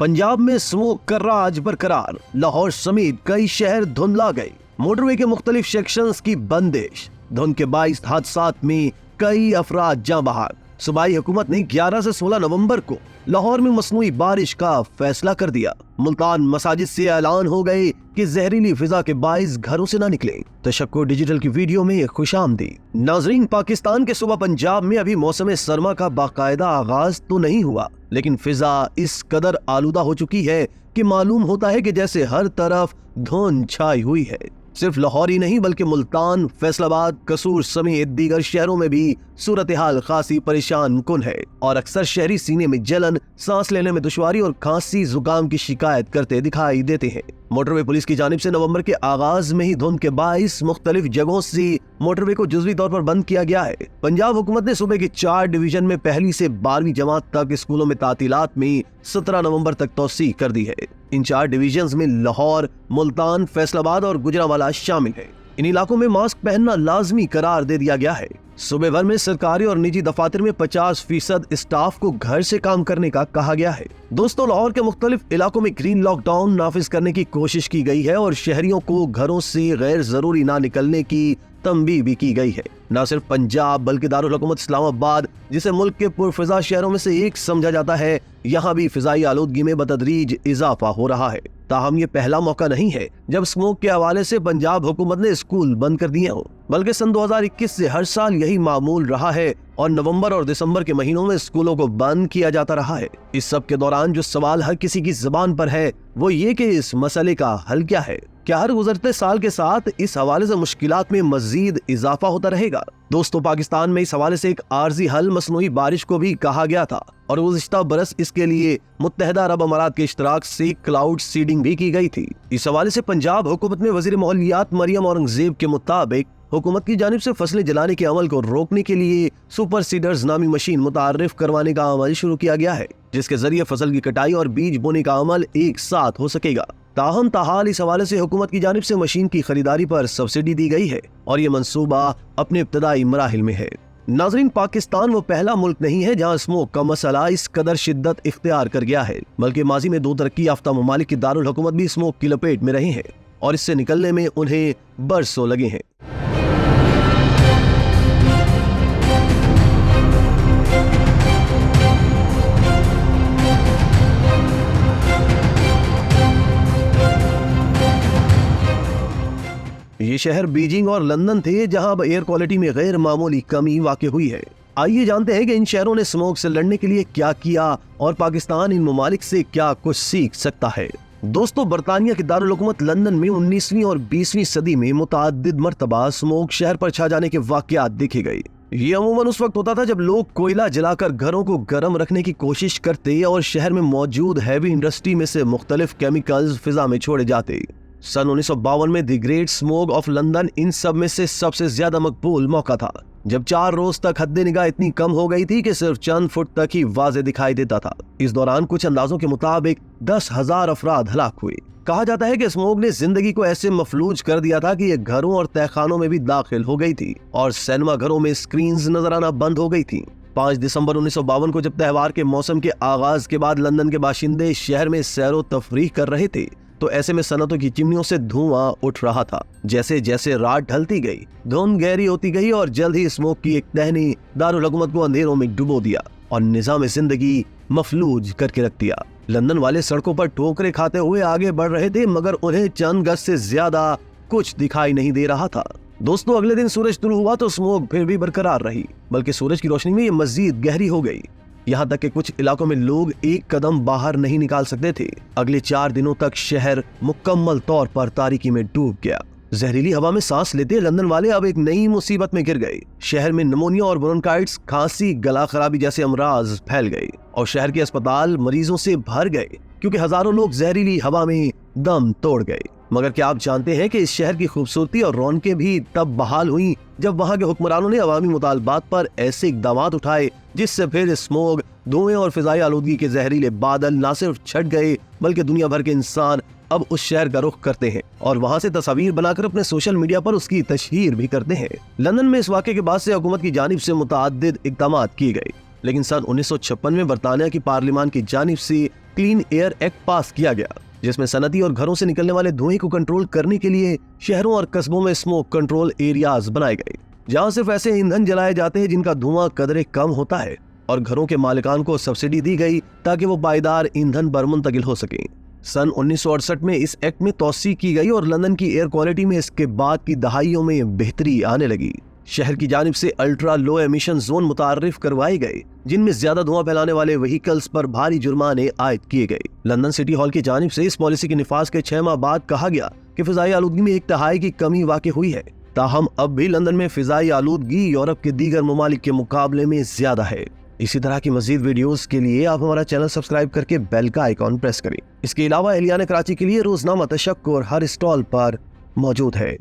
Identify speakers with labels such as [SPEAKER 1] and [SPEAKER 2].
[SPEAKER 1] पंजाब में स्मोक का राज बरकरार, लाहौर समेत कई शहर धुंधला गए। मोटरवे के मुख्तलिफ सेक्शंस की बंदिश, धुंध के 22 हादसात में कई अफराद जाँ बहक। सूबाई हुकूमत ने 11 से 16 नवंबर को लाहौर में मसनूई बारिश का फैसला कर दिया। मुल्तान मसाजिद से ऐलान हो गए कि जहरीली फिजा के बाइस घरों से न निकले। तशक्कुर डिजिटल की वीडियो में खुशामदीद। नाजरीन, पाकिस्तान के सूबा पंजाब में अभी मौसम सरमा का बाकायदा आगाज तो नहीं हुआ, लेकिन फिजा इस कदर आलूदा हो चुकी है कि मालूम होता है कि जैसे हर तरफ धुंध छाई हुई है। सिर्फ लाहौर ही नहीं बल्कि मुल्तान, फैसलाबाद, कसूर समेत दीगर शहरों में भी सूरत हाल खासी परेशान कुन है और अक्सर शहरी सीने में जलन, सांस लेने में दुश्वारी और खांसी जुकाम की शिकायत करते दिखाई देते हैं। मोटरवे पुलिस की जानिब से नवंबर के आगाज में ही धुंध के बाइस मुख्तलिफ जगहों से मोटरवे को जुज़वी तौर पर बंद किया गया है। पंजाब हुकूमत ने सूबे के 4 डिवीजन में पहली से 12वीं जमात तक स्कूलों में तातीलात में 17 नवंबर तक तौसीह कर दी है। इन 4 डिवीजन में लाहौर, मुल्तान, फैसलाबाद और गुजरांवाला शामिल है। इन इलाकों में मास्क पहनना लाजमी करार दे दिया गया है। सूबे भर में सरकारी और निजी दफातर में 50% स्टाफ को घर से काम करने का कहा गया है। दोस्तों, लाहौर के मुख्तलिफ इलाकों में ग्रीन लॉकडाउन नाफिज करने की कोशिश की गई है और शहरियों को घरों से गैर जरूरी ना निकलने की तंबीह भी की गई है। न सिर्फ पंजाब बल्कि दारुल हुकूमत इस्लामाबाद, जिसे मुल्क के पुरफिजा शहरों में से एक समझा जाता है, यहाँ भी फिजाई आलूदगी में बतदरीज इजाफा हो रहा है। ताहम ये पहला मौका नहीं है जब स्मोक के हवाले से पंजाब हुकूमत ने स्कूल बंद कर दिए हो, बल्कि सन 2021 से हर साल यही मामूल रहा है और नवंबर और दिसंबर के महीनों में स्कूलों को बंद किया जाता रहा है। इस सब के दौरान जो सवाल हर किसी की जुबान पर है वो ये कि इस मसले का हल क्या है। क्या हर गुजरते साल के साथ इस हवाले से मुश्किलात में मजीद इजाफा होता रहेगा? दोस्तों, पाकिस्तान में इस हवाले से एक आर्जी हल मसनूई बारिश को भी कहा गया था और गुज़िश्ता बरस इसके लिए मुत्तहदा अरब अमारात के इश्तराक से क्लाउड सीडिंग भी की गई थी। इस हवाले से पंजाब हुकूमत में वज़ीर माहौलियात मरियम औरंगजेब के मुताबिक हुकूमत की जानिब से फसलें जलाने के अमल को रोकने के लिए सुपर सीडर्स नामी मशीन मुतारिफ करवाने का अमल शुरू किया गया है, जिसके जरिए फसल की कटाई और बीज बोने का अमल एक साथ हो सकेगा। ताहम ताहाल इस हवाले से हुकूमत की जानिब से मशीन की खरीदारी पर सब्सिडी दी गई है और ये मंसूबा अपने इब्तदाई मराहिल में है। नाज़रीन, पाकिस्तान वो पहला मुल्क नहीं है जहाँ स्मोक का मसला इस कदर शिद्दत इख्तियार कर गया है, बल्कि माजी में 2 तरक्की याफ्ता ममालिक की दारुल हुकूमत भी स्मोक की लपेट में रहे हैं और इससे निकलने में उन्हें बरसों लगे हैं। ये शहर बीजिंग और लंदन थे जहां अब एयर क्वालिटी में गैर मामूली कमी वाक़ई हुई है। आइए जानते हैं कि इन शहरों ने स्मोक से लड़ने के लिए क्या किया और पाकिस्तान इन ममालिक से क्या कुछ सीख सकता है। दोस्तों, बरतानिया की दारुल हुकूमत लंदन में 19वीं और 20वीं सदी में मुतअद्दिद मरतबा स्मोक शहर पर छा जाने के वाक़यात देखे गए। ये अमूमन उस वक्त होता था जब लोग कोयला जलाकर घरों को गर्म रखने की कोशिश करते और शहर में मौजूद हैवी इंडस्ट्री में से मुख्तलिफ केमिकल्स फिजा में छोड़े जाते। सन 1952 में the great smoke of London इन सब में से सबसे ज्यादा मकबूल मौका था, जब 4 रोज तक हद्दे निगाह इतनी कम हो गई थी कि सिर्फ चंद फुट तक ही वाज़े दिखाई देता था। इस दौरान कुछ अंदाजों के मुताबिक 10,000 अफराद हलाक हुए। कहा जाता है कि स्मोक ने जिंदगी को ऐसे मफलूज कर दिया था कि ये घरों और तहखानों में भी दाखिल हो गई थी और सिनेमा घरों में स्क्रीन्स नजर आना बंद हो गई थी। 5 दिसंबर 1952 को जब त्योहार के मौसम के आगाज के बाद लंदन के बाशिंदे शहर में सैरो तफरीह कर रहे थे, तो ऐसे में सनतों की चिमनियों से धुआं उठ रहा था। जैसे जैसे रात ढलती गई, धुंध गहरी होती गई और जल्द ही स्मोक की एक टहनी दारुल हुकूमत को अंधेरों में डुबो दिया और निजाम जिंदगी मफलूज करके रख दिया। लंदन वाले सड़कों पर ठोकरे खाते हुए आगे बढ़ रहे थे, मगर उन्हें चंद गज से ज्यादा कुछ दिखाई नहीं दे रहा था। दोस्तों, अगले दिन सूरज तुलू हुआ तो स्मोक फिर भी बरकरार रही, बल्कि सूरज की रोशनी में ये मजीद गहरी हो गई, यहाँ तक कि कुछ इलाकों में लोग एक कदम बाहर नहीं निकाल सकते थे। अगले 4 दिनों तक शहर मुकम्मल तौर पर तारीकी में डूब गया। जहरीली हवा में सांस लेते लंदन वाले अब एक नई मुसीबत में गिर गए। शहर में निमोनिया और ब्रोंकाइटिस, खांसी, गला खराबी जैसे अमराज फैल गए और शहर के अस्पताल मरीजों से भर गए क्योंकि हजारों लोग जहरीली हवा में दम तोड़ गए। मगर क्या आप जानते हैं कि इस शहर की खूबसूरती और रौनकें भी तब बहाल हुई जब वहाँ के हुक्मरानों ने अवामी मुतालबात पर ऐसे इक़दामात उठाए जिससे फिर स्मोग, धुएं और फिजाई आलूदगी के जहरीले बादल न सिर्फ छट गए बल्कि दुनिया भर के इंसान अब उस शहर का रुख करते हैं और वहाँ से तस्वीर बनाकर अपने सोशल मीडिया पर उसकी तशहीर भी करते हैं। लंदन में इस वाक़े के बाद से हुकूमत की जानिब से मुतअद्दिद इक़दामात किए गए, लेकिन सन 1956 में बरतानिया की पार्लिमान की जानिब से क्लीन एयर एक्ट पास किया गया, जिसमें सनती और घरों से निकलने वाले धुएं को कंट्रोल करने के लिए शहरों और कस्बों में स्मोक कंट्रोल एरियाज बनाए गए, जहां सिर्फ ऐसे ईंधन जलाए जाते हैं जिनका धुआं कदरे कम होता है, और घरों के मालिकान को सब्सिडी दी गई ताकि वो पायदार ईंधन पर मुंतकिल हो सके। सन 1968 में इस एक्ट में तौसी की गई और लंदन की एयर क्वालिटी में इसके बाद की दहाइयों में बेहतरी आने लगी। शहर की जानिब से अल्ट्रा लो एमिशन जोन मुतारिफ करवाए गए, जिनमें ज्यादा धुआं फैलाने वाले व्हीकल्स पर भारी जुर्माने आयद किए गए। लंदन सिटी हॉल की जानिब से इस पॉलिसी के निफाज के 6 माह बाद कहा गया कि फिजाई आलूदगी में 1/3 की कमी वाक़ई हुई है। ताहम अब भी लंदन में फिजाई आलूदगी यूरोप के दीगर ममालिक के मुकाबले में ज्यादा है। इसी तरह की मजीद वीडियोस के लिए आप हमारा चैनल सब्सक्राइब करके बेल का आइकॉन प्रेस करें। इसके अलावा एलियाना कराची के लिए रोजनामा तशक्कुर हर स्टॉल पर मौजूद है।